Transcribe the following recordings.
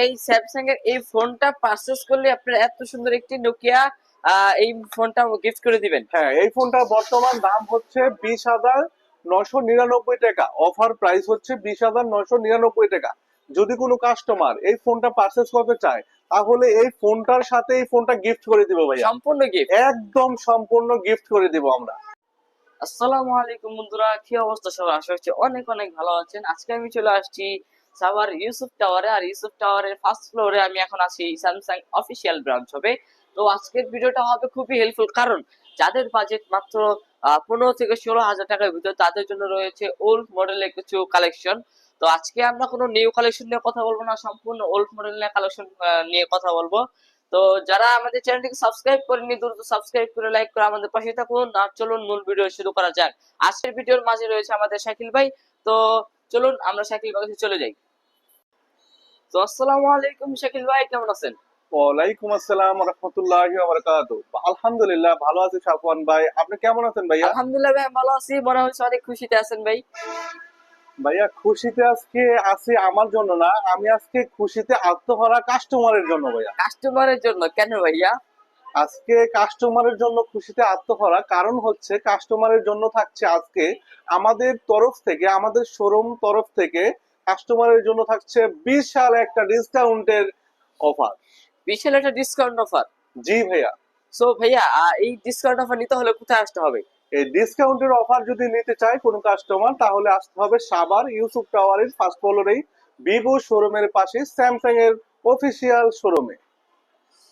এই স্যামসাং এর এই ফোনটা পারচেজ করলে আপনারা এত সুন্দর একটি নোকিয়া এই ফোনটা গিফট করে দিবেন। হ্যাঁ, এই ফোনটার বর্তমান দাম হচ্ছে 20,999 টাকা। অফার প্রাইস হচ্ছে 20,999 টাকা। যদি কোনো কাস্টমার এই ফোনটা পারচেজ করতে চায় তাহলে এই ফোনটার সাথে এই ফোনটা গিফট করে দিব ভাইয়া। সম্পূর্ণ গিফট, একদম সম্পূর্ণ গিফট করে দিব আমরা। আসসালামু আলাইকুম বন্ধুরা, কি অবস্থা সবার? আশা করছি অনেক অনেক ভালো আছেন। আজকে আমি চলে আসছি সাভার ইউসুফ টাওয়ারে, আর ইউসুফ টাওয়ারের ফার্স্ট ফ্লোরে আমি এখন আছি স্যামসাং অফিসিয়াল ব্রাঞ্চ হবে। তো আজকের ভিডিওটা হবে খুবই হেল্পফুল, কারণ যাদের বাজেট মাত্র 15 থেকে 16 হাজার টাকার ভিতর, তাদের জন্য রয়েছে ওল্ড মডেলের কিছু কালেকশন। তো আজকে আমরা কোনো নিউ কালেকশন নিয়ে কথা বলবো না, সম্পূর্ণ ওল্ড মডেল নিয়ে কালেকশন নিয়ে কথা বলবো। তো যারা আমাদের চ্যানেলটিকে সাবস্ক্রাইব করেননি, দ্রুত সাবস্ক্রাইব করে লাইক করে আমাদের পাশে থাকুন। আর চলুন মূল ভিডিও শুরু করা যাক। আজকের ভিডিওর মাঝে রয়েছে আমাদের শাকিল ভাই। তো চলুন আমরা শাকিল ভাই কাছে চলে যাই। তো আসসালামু আলাইকুম শাকিল ভাই, কেমন আছেন? ওয়ালাইকুম আসসালাম ওয়া রাহমাতুল্লাহি ওয়া বারাকাতুহু। আলহামদুলিল্লাহ ভালো আছি সাফওয়ান ভাই, আপনি কেমন আছেন ভাইয়া? আলহামদুলিল্লাহ ভাই, ভালো আছি। মনে হচ্ছে অনেক খুশিতে আছেন ভাই। ভাইয়া খুশিতে আজকে আছি আমার জন্য না, আমি আজকে খুশিতে আত্মহারা কাস্টমারের জন্য ভাইয়া। কাস্টমারের জন্য? কেন ভাইয়া? আজকে কাস্টমারের জন্য খুশিতে আত্মহারা কারণ হচ্ছে কাস্টমারের জন্য থাকছে আজকে আমাদের তরফ থেকে, আমাদের শোরুম তরফ থেকে কাস্টমারের জন্য থাকছে বিশাল একটা ডিসকাউন্টের অফার। বিশাল একটা ডিসকাউন্ট অফার? জি ভাইয়া। সো ভাইয়া, এই ডিসকাউন্ট অফার নিতে হলে কোথায় আসতে হবে? এই ডিসকাউন্টের অফার যদি নিতে চায় কোনো কাস্টমার তাহলে আসতে হবে সাভার ইউসুফ টাওয়ারের ফার্স্ট ফ্লোরেই ভিভো শোরুমের পাশে স্যামসাং এর অফিসিয়াল শোরুমে।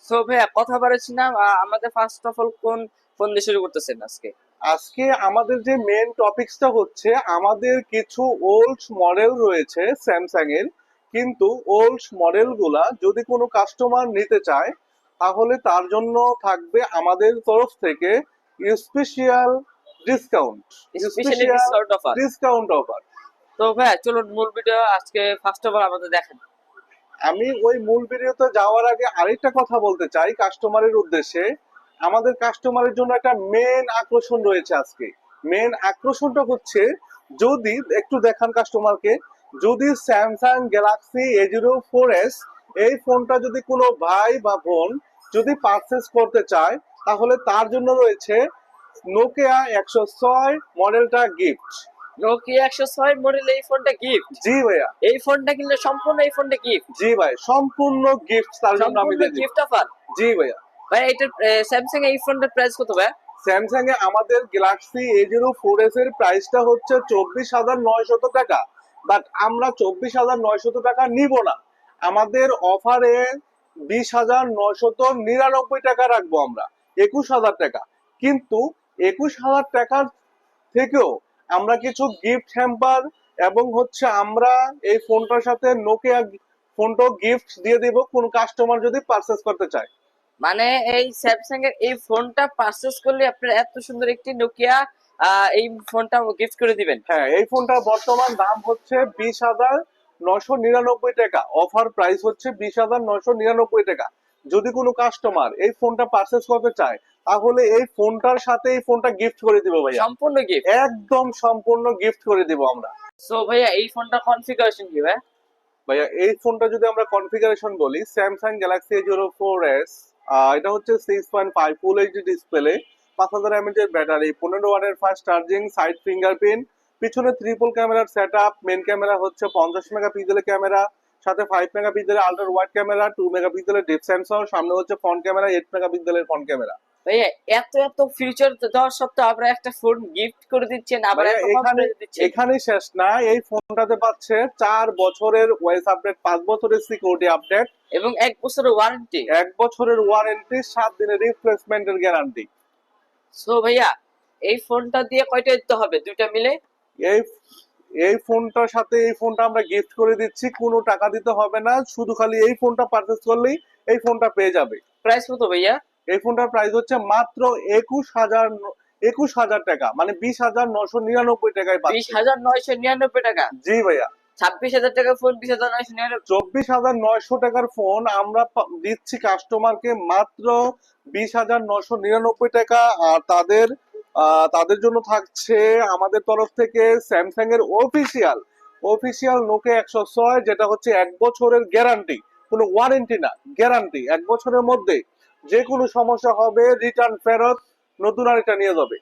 সো ভাইয়া কথা বলেছি না, আমাদের ফার্স্ট অফ অল কোন ফোন দিয়ে শুরু করতেছেন আজকে? আজকে আমাদের যে মেন টপিকসটা হচ্ছে আমাদের কিছু ওল্ড মডেল রয়েছে স্যামসাং এর, কিন্তু ওল্ড মডেল গুলা যদি কোনো কাস্টমার নিতে চায় তাহলে তার জন্য থাকবে আমাদের তরফ থেকে special discount. Specially discount offer? Discount offer. তো ভাইয়া চলুন মূল ভিডিও আজকে ফার্স্ট অফ অল আমাদের দেখেন। আমি ওই মূল ভিডিওতে যাওয়ার আগে আরেকটা কথা বলতে চাই কাস্টমারের উদ্দেশ্যে। আমাদের কাস্টমারের জন্য একটা মেন আকর্ষণ রয়েছে আজকে। মেন আকর্ষণটা হচ্ছে, যদি একটু দেখান কাস্টমারকে, যদি স্যামসাং গ্যালাক্সি A04s এই ফোনটা যদি কোনো ভাই বা বোন যদি পারচেস করতে চায় তাহলে তার জন্য রয়েছে নোকিয়া 106 মডেলটা গিফট। নোকিয়া 106 মডেল এই ফোনটা গিফট? জি ভাইয়া। এই ফোনটা কিনলে সম্পূর্ণ এই ফোনটা গিফট? জি ভাই, সম্পূর্ণ গিফট তার জন্য আমি দিয়ে দিই। Gift offer? জি ভাইয়া। ভাই এটা স্যামসাং এই ফোনটার প্রাইস কত ভাই? স্যামসাং এ আমাদের গ্যালাক্সি A04s এর প্রাইসটা হচ্ছে 24,900 টাকা, বাট আমরা 24,900 টাকা নিব না। আমাদের অফারে 20,999 টাকা রাখবো আমরা, 21,000 টাকা। কিন্তু 21,000 টাকার থেকেও আমরা কিছু গিফট হ্যাম্পার এবং হচ্ছে আমরা এই ফোনটার সাথে নোকিয়া ফোনটা গিফট দিয়ে দিব কোন কাস্টমার যদি পারচেস করতে চায়। মানে এই স্যামসাং এর এই ফোনটা পারচেজ করলে আপনারা এত সুন্দর একটি নোকিয়া এই ফোনটা গিফট করে দিবেন? হ্যাঁ, এই ফোনটার বর্তমান দাম হচ্ছে 20,999 টাকা। অফার প্রাইস হচ্ছে 20,999 টাকা। যদি কোনো কাস্টমার এই ফোনটা পারচেস করতে চায় তাহলে এই ফোনটার সাথে এই ফোনটা গিফট করে দিব ভাইয়া। সম্পূর্ণ গিফট? একদম সম্পূর্ণ গিফট করে দিব আমরা। সো ভাইয়া এই ফোনটা কনফিগারেশন কি ভাই? ভাইয়া এই ফোনটা যদি আমরা কনফিগারেশন বলি, স্যামসাং গ্যালাক্সি A04s, এটা হচ্ছে 6.5 ফুল এইচডি ডিসপ্লে, 5,000 mAh এর ব্যাটারি, 15 ওয়াটের ফাস্ট চার্জিং, সাইড ফিঙ্গারপ্রিন্ট, পিছনে ট্রিপল ক্যামেরার সেটআপ, মেন ক্যামেরা হচ্ছে 50 মেগাপিক্সেলের ক্যামেরা, সাথে 5 মেগাপিক্সেলের আল্ট্রা ওয়াইড ক্যামেরা, 2 মেগাপিক্সেলের ডেপথ সেন্সর, সামনে হচ্ছে ফ্রন্ট ক্যামেরা, 8 মেগাপিক্সেলের ফ্রন্ট ক্যামেরা। ভাইয়া এত এত ফিচার দেওয়ার সত্ত্বেও আপনারা একটা ফোন গিফট করে দিচ্ছেন, আবার এত কম প্রাইসে দিচ্ছেন। এখানে শেষ না, এই ফোনটাতে পাচ্ছে 4 বছরের ওএস আপডেট, 5 বছরের সিকিউরিটি আপডেট এবং 1 বছরের ওয়ারেন্টি। 1 বছরের ওয়ারেন্টি, 7 দিনের রিপ্লেসমেন্টের গ্যারান্টি। সো ভাইয়া এই ফোনটা দিয়ে কয়টা দিতে হবে দুইটা মিলে? এই এই ফোনটার সাথে এই ফোনটা আমরা গিফট করে দিচ্ছি, কোনো টাকা দিতে হবে না, শুধু খালি এই ফোনটা পারচেজ করলেই এই ফোনটা পেয়ে যাবে। প্রাইস কত ভাইয়া? এই ফোনটার প্রাইস হচ্ছে মাত্র 21,000 টাকা, মানে 20,999 টাকায় পাচ্ছেন। 20,999 টাকা? জি ভাইয়া। 26,000 টাকার ফোন 20,999? 24,900 টাকার ফোন আমরা দিচ্ছি কাস্টমারকে মাত্র 20,999 টাকা। আর তাদের জন্য থাকছে আমাদের তরফ থেকে স্যামসাং এর অফিসিয়াল নোকিয়া 106, যেটা হচ্ছে 1 বছরের গ্যারান্টি, কোনো ওয়ারেন্টি না, গ্যারান্টি 1 বছরের মধ্যে যে কোনো সমস্যা হবে রিটার্ন ফেরত, নতুন আরেকটা নিয়ে যাবে।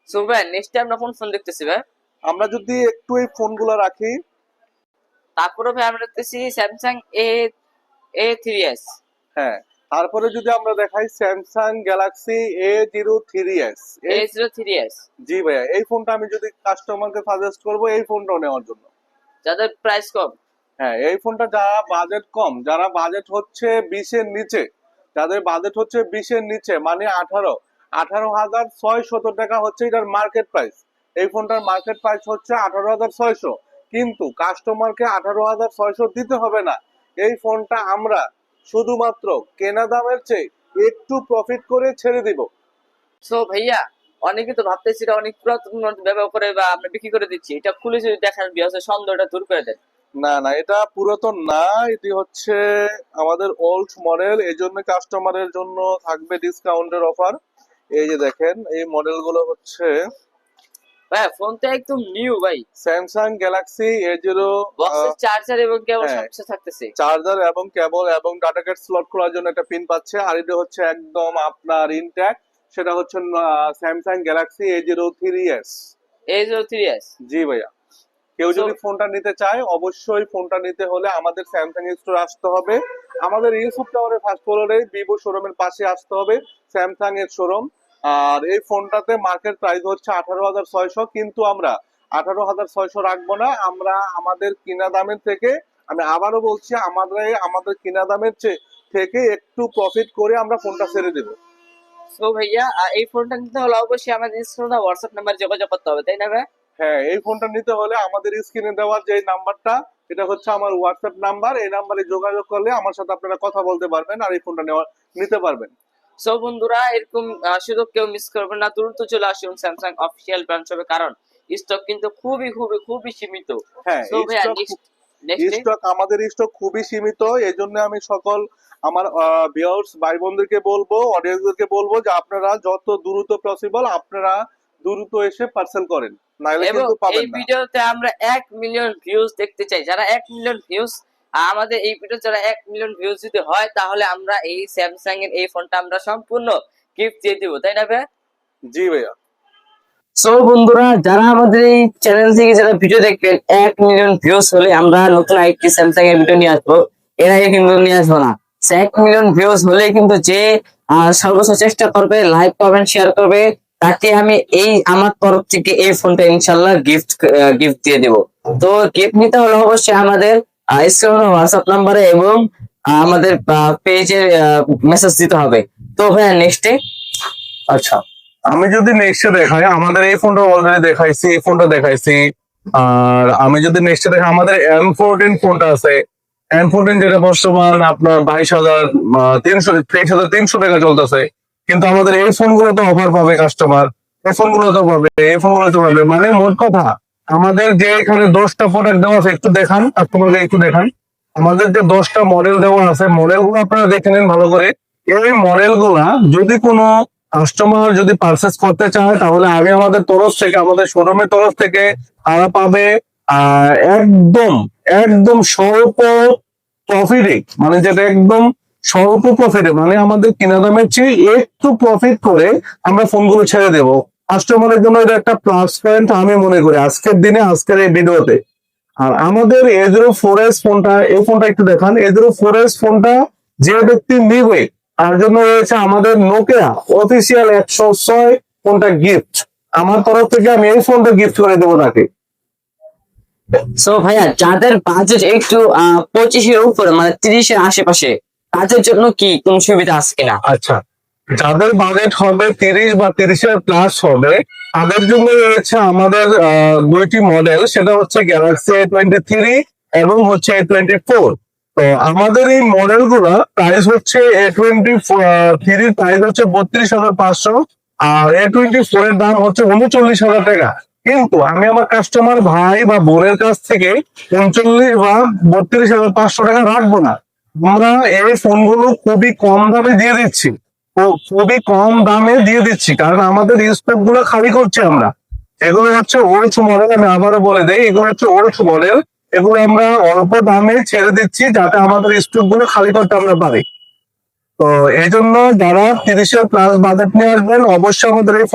সো ভাই নেক্সট আমরা কোন ফোন দেখতেছি ভাই? আমরা যদি একটু এই ফোনগুলো রাখি, তারপরে ভাই আমরা দেখতেছি স্যামসাং A3s। হ্যাঁ, তারপরে যদি আমরা দেখাই স্যামসাং গ্যালাক্সি A03s। A03s জি ভাইয়া, এই ফোনটা আমি যদি কাস্টমারকে সাজেস্ট করব এই ফোনটাও নেওয়ার জন্য। যাদের প্রাইস কম। হ্যাঁ, এই ফোনটা যারা বাজেট কম, যারা বাজেট হচ্ছে 20-এর নিচে, যাদের বাজেট হচ্ছে 20-এর নিচে মানে 18,600 টাকা হচ্ছে এটার মার্কেট প্রাইস। এই ফোনটার মার্কেট প্রাইস হচ্ছে 18,600, কিন্তু কাস্টমারকে 18,600 দিতে হবে না। এই ফোনটা আমরা শুধুমাত্র কেনা দামের চেয়ে একটু প্রফিট করে ছেড়ে দিব। সো ভাইয়া অনেকে তো ভাবতেছি এটা অনেক পুরাতন ব্যবহার করে বা আমরা বিক্রি করে দিচ্ছি, এটা খুলে যদি দেখেন বিয়াসের সন্দেহটা দূর করে দেন। না না, এটা পুরাতন না, এটি হচ্ছে আমাদের ওল্ড মডেল। এই জন্য কাস্টমারের জন্য থাকবে ডিসকাউন্টের অফার। এই যে দেখেন, এই মডেল গুলো হচ্ছে ভাই ফোন তো একদম নিউ ভাই। Samsung Galaxy A0। বক্সের চার্জার এবং কেবল হ্যাঁ, সবকিছু থাকতেছে। চার্জার এবং কেবল এবং ডাটা কেট স্লট খোলার জন্য একটা পিন পাচ্ছে। আর এটা হচ্ছে একদম আপনার ইনট্যাক্ট, সেটা হচ্ছে স্যামসাং গ্যালাক্সি A03s। A03s। জি ভাইয়া, কেউ So- যদি ফোনটা নিতে চায় অবশ্যই ফোনটা নিতে হলে আমাদের স্যামসাং স্টোর আসতে হবে। আমাদের ইউসুফ টাওয়ারের ফার্স্ট ফ্লোরে ভিভো শোরুমের পাশে আসতে হবে স্যামসাং এর শোরুম। আর এই ফোনটাতে মার্কেট প্রাইস হচ্ছে 18,600, কিন্তু আমরা 18,600 রাখবো না। আমরা আমাদের কিনা দামের থেকে, আমি আবারও বলছি, আমাদের কিনা দামের থেকে একটু প্রফিট করে আমরা ফোনটা ছেড়ে দেবো। সো ভাইয়া এই ফোনটা নিতে হলে অবশ্যই আমাদের স্ক্রিনে হোয়াটসঅ্যাপ নাম্বার যোগাযোগ করতে হবে, তাই না ভাই? হ্যাঁ, এই ফোনটা নিতে হলে আমাদের স্ক্রিনে দেওয়ার যে নাম্বারটা, এটা হচ্ছে আমার হোয়াটসঅ্যাপ নাম্বার। এই নাম্বারে যোগাযোগ করলে আমার সাথে আপনারা কথা বলতে পারবেন আর এই ফোনটা নিতে পারবেন। সো বন্ধুরা এরকম সুযোগ কেউ মিস করবেন না, দ্রুত চলে আসুন স্যামসাং অফিসিয়াল ব্রাঞ্চ হবে, কারণ স্টক কিন্তু খুবই খুবই খুবই সীমিত। হ্যাঁ, সো ভাইয়া নেক্সট স্টক আমাদের স্টক খুবই সীমিত। এই জন্য আমি সকল আমার ভিউয়ার্স ভাই বোনদেরকে বলবো, অডিয়েন্সদেরকে বলবো যে আপনারা যত দ্রুত পসিবল আপনারা দ্রুত এসে পার্সেল করেন, নাইলে এবং কিন্তু এই পাবেন না। ভিডিওতে আমরা 1 মিলিয়ন ভিউজ দেখতে চাই। যারা 1 মিলিয়ন ভিউজ, আমাদের এই ভিডিও যারা 1 মিলিয়ন ভিউজ যদি হয় তাহলে আমরা এই স্যামসাং এর এই ফোনটা আমরা সম্পূর্ণ গিফট দিয়ে দিব, তাই না ভাই? জি ভাইয়া। সো বন্ধুরা যারা আমাদের এই চ্যানেল থেকে যারা ভিডিও দেখবেন 1 মিলিয়ন ভিউজ হলে আমরা নতুন আরেকটি স্যামসাং এর ভিডিও নিয়ে আসবো, এর আগে কিন্তু নিয়ে আসবো না। 1 মিলিয়ন ভিউজ হলে কিন্তু যে সর্বোচ্চ চেষ্টা করবে, লাইক কমেন্ট শেয়ার করবে, তাকে আমি আমার তরফ থেকে এই ফোনটা ইনশাল্লাহ গিফট দিয়ে দেবো। তো গিফট নিতে হলে অবশ্যই আমাদের স্ক্রিনে হোয়াটসঅ্যাপ নাম্বারে এবং আমাদের পেজে মেসেজ দিতে হবে। তো ভাইয়া নেক্সটে আচ্ছা, আমি যদি নেক্সটে দেখাই, আমাদের এই ফোনটা অলরেডি দেখাইছি, এই ফোনটা দেখাইছি। আর আমি যদি নেক্সটে দেখাই, আমাদের M14 ফোনটা আছে। M14 যেটা বর্তমান আপনার 23,300 টাকা চলতেছে, কিন্তু আমাদের এই ফোনগুলো তো অফার পাবে কাস্টমার, এই ফোনগুলো তো পাবে, এই ফোনগুলো তো পাবে। মানে মোট কথা আমাদের যে এখানে 10টা প্রোডাক্ট দেওয়া আছে, একটু দেখান কাস্টমারকে, একটু দেখান। আমাদের যে 10টা মডেল দেওয়া আছে, মডেলগুলো আপনারা দেখে নেন ভালো করে। এই মডেলগুলা যদি কোনো কাস্টমার যদি পারচেস করতে চায় তাহলে আমি আমাদের তরফ থেকে, আমাদের শোরুমের তরফ থেকে তারা পাবে একদম একদম স্বল্প প্রফিটে, মানে যেটা একদম স্বল্প প্রফিটে, মানে আমাদের কিনা দামের চেয়ে একটু প্রফিট করে আমরা ফোনগুলো ছেড়ে দেব কাস্টমারের জন্য। এটা একটা প্লাস পয়েন্ট আমি মনে করি আজকের দিনে, আজকের এই ভিডিওতে। আর আমাদের A04s ফোনটা, এই ফোনটা একটু দেখান। A04s ফোনটা যে ব্যক্তি নিবে তার জন্য রয়েছে আমাদের নোকিয়া অফিসিয়াল 106 ফোনটা গিফট। আমার তরফ থেকে আমি এই ফোনটা গিফট করে দেবো তাকে। সো ভাইয়া যাদের বাজেট একটু 25-এর উপরে মানে 30-এর আশেপাশে, তাদের জন্য কি কোন সুবিধা আছে কিনা? আচ্ছা, যাদের বাজেট হবে 30 বা 30-এর প্লাস হবে তাদের জন্য রয়েছে আমাদের দুইটি মডেল, সেটা হচ্ছে গ্যালাক্সি A23 এবং হচ্ছে A24। তো আমাদের এই মডেল গুলা প্রাইস হচ্ছে A23 প্রাইস হচ্ছে 32,500 আর A24 এর দাম হচ্ছে 39,000 টাকা। কিন্তু আমি আমার কাস্টমার ভাই বা বোনের কাছ থেকে 39 বা 32,500 টাকা রাখবো না। আমরা এই ফোনগুলো খুবই কম দামে দিয়ে দিচ্ছি, খুবই কম দামে দিয়ে দিচ্ছি, কারণ আমাদের স্টক গুলো খালি করছি আমরা। এগুলো হচ্ছে ওল্ড মডেল, আমি আবারও বলে দেই, এগুলো হচ্ছে ওল্ড মডেল। এগুলো আমরা অল্প দামে ছেড়ে দিচ্ছি যাতে আমাদের স্টক গুলো খালি করতে আমরা পারি। তো এই জন্য যারা 30-এর প্লাস বাজেট নিয়ে আসবেন অবশ্যই আমাদের এই